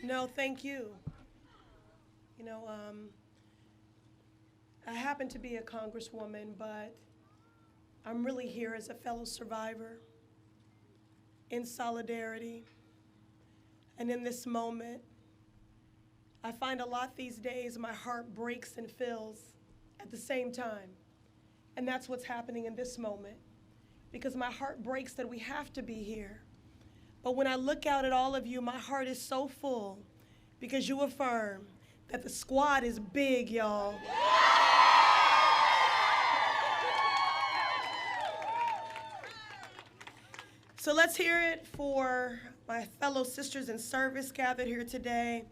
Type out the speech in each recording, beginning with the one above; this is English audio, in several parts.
No, thank you. You know, I happen to be a congresswoman, but I'm really here as a fellow survivor in solidarity. And in this moment, I find a lot these days my heart breaks and fills at the same time. And that's what's happening in this moment, because my heart breaks that we have to be here. But when I look out at all of you, my heart is so full because you affirm that the squad is big, y'all. So let's hear it for my fellow sisters in service gathered here today.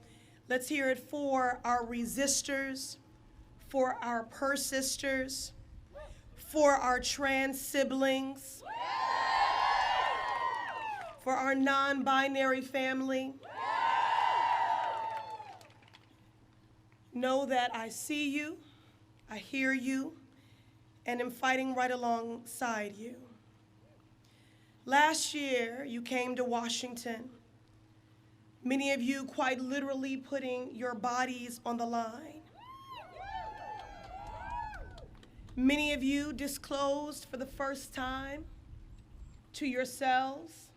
Let's hear it for our resistors, for our persisters, for our trans siblings, for our non-binary family. Know that I see you, I hear you, and am fighting right alongside you. Last year, you came to Washington, many of you quite literally putting your bodies on the line. Many of you disclosed for the first time to yourselves,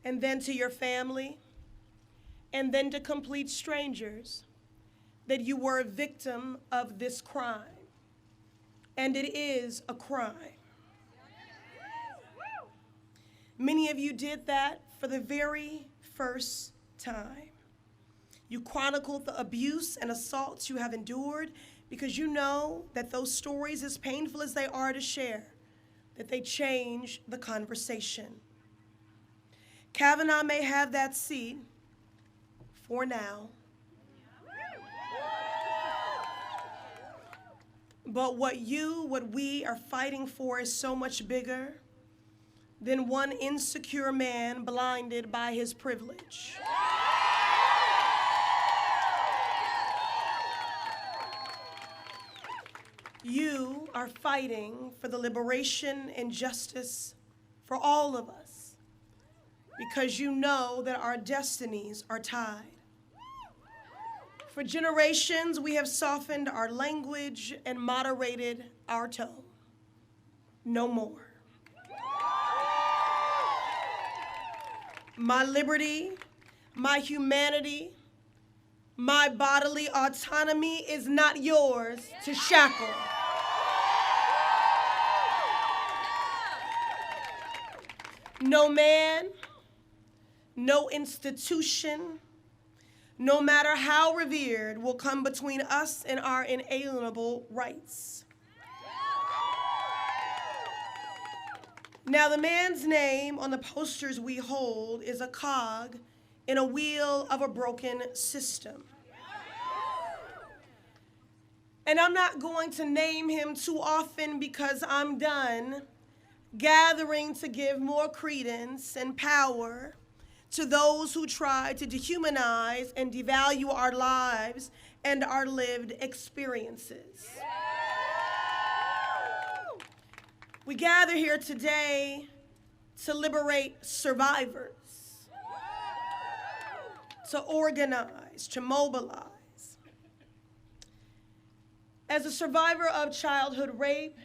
and then to your family, and then to complete strangers, that you were a victim of this crime. And it is a crime. Many of you did that for the very first time. You chronicled the abuse and assaults you have endured because you know that those stories, as painful as they are to share, that they change the conversation. Kavanaugh may have that seat for now, but what we are fighting for is so much bigger than one insecure man blinded by his privilege. You are fighting for the liberation and justice for all of us because you know that our destinies are tied. For generations, we have softened our language and moderated our tone. No more. My liberty, my humanity, my bodily autonomy is not yours to shackle. No man, no institution, no matter how revered, will come between us and our inalienable rights. Now, the man's name on the posters we hold is a cog in a wheel of a broken system. And I'm not going to name him too often because I'm done gathering to give more credence and power to those who try to dehumanize and devalue our lives and our lived experiences. We gather here today to liberate survivors, to organize, to mobilize. As a survivor of childhood rape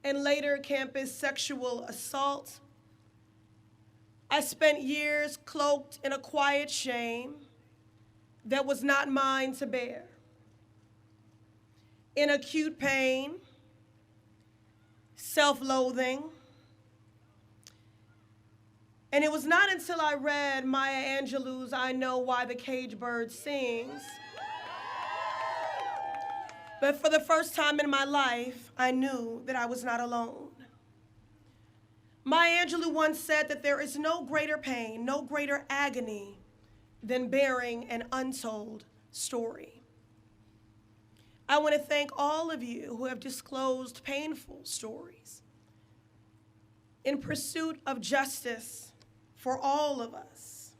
and later campus sexual assault, I spent years cloaked in a quiet shame that was not mine to bear. In acute pain, self-loathing. And it was not until I read Maya Angelou's I Know Why the Cage Bird Sings, but for the first time in my life, I knew that I was not alone. Maya Angelou once said that there is no greater pain, no greater agony than bearing an untold story. I want to thank all of you who have disclosed painful stories in pursuit of justice for all of us.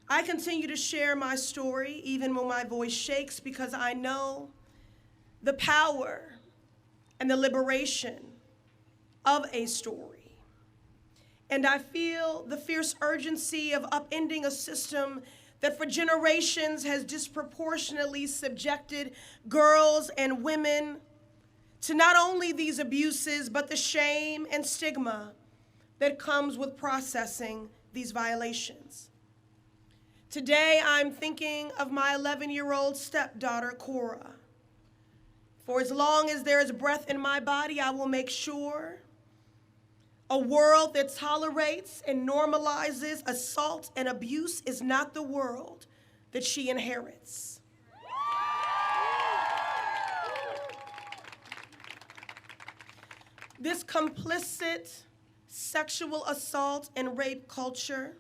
I continue to share my story even when my voice shakes because I know the power and the liberation of a story. And I feel the fierce urgency of upending a system that for generations has disproportionately subjected girls and women to not only these abuses, but the shame and stigma that comes with processing these violations. Today, I'm thinking of my 11-year-old stepdaughter, Cora. For as long as there is breath in my body, I will make sure a world that tolerates and normalizes assault and abuse is not the world that she inherits. This complicit sexual assault and rape culture,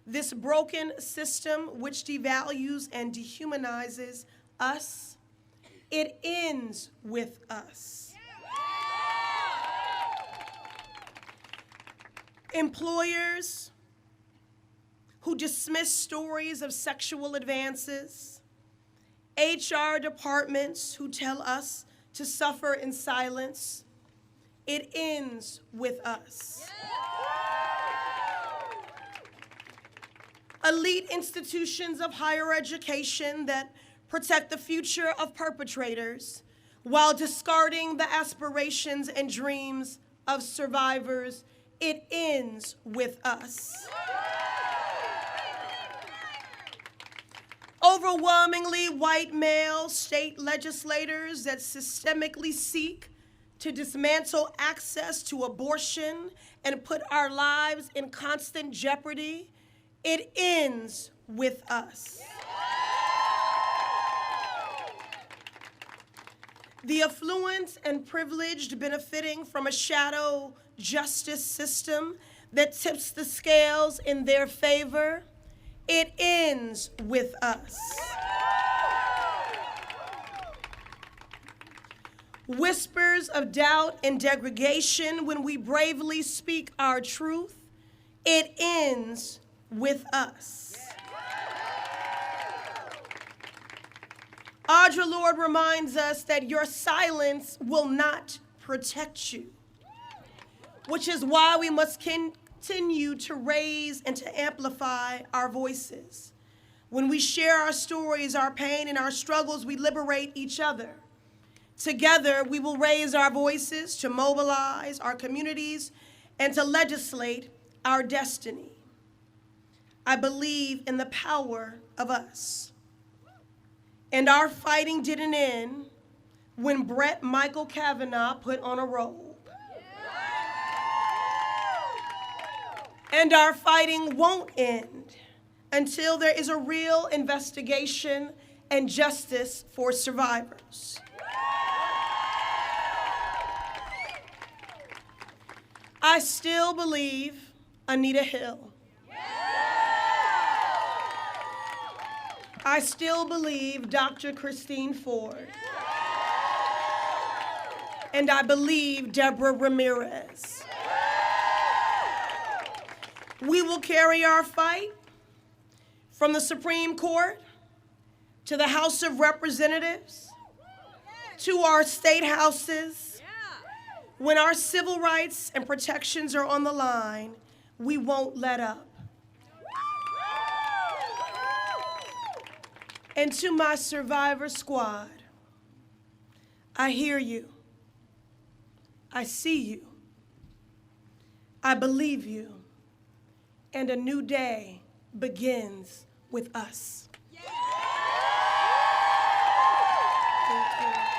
this broken system which devalues and dehumanizes us, it ends with us. Employers who dismiss stories of sexual advances, HR departments who tell us to suffer in silence, it ends with us. Elite institutions of higher education that protect the future of perpetrators while discarding the aspirations and dreams of survivors, it ends with us. Overwhelmingly white male state legislators that systemically seek to dismantle access to abortion and put our lives in constant jeopardy, it ends with us. The affluent and privileged benefiting from a shadow justice system that tips the scales in their favor, it ends with us. Whispers of doubt and degradation when we bravely speak our truth, it ends with us. Audre Lorde reminds us that your silence will not protect you, which is why we must continue to raise and to amplify our voices. When we share our stories, our pain, and our struggles, we liberate each other. Together, we will raise our voices to mobilize our communities and to legislate our destiny. I believe in the power of us. And our fighting didn't end when Brett Michael Kavanaugh put on a robe. And our fighting won't end until there is a real investigation and justice for survivors. I still believe Anita Hill. I still believe Dr. Christine Ford. And I believe Deborah Ramirez. We will carry our fight from the Supreme Court to the House of Representatives to our state houses. When our civil rights and protections are on the line, we won't let up. And to my survivor squad, I hear you. I see you. I believe you. And a new day begins with us. Thank you.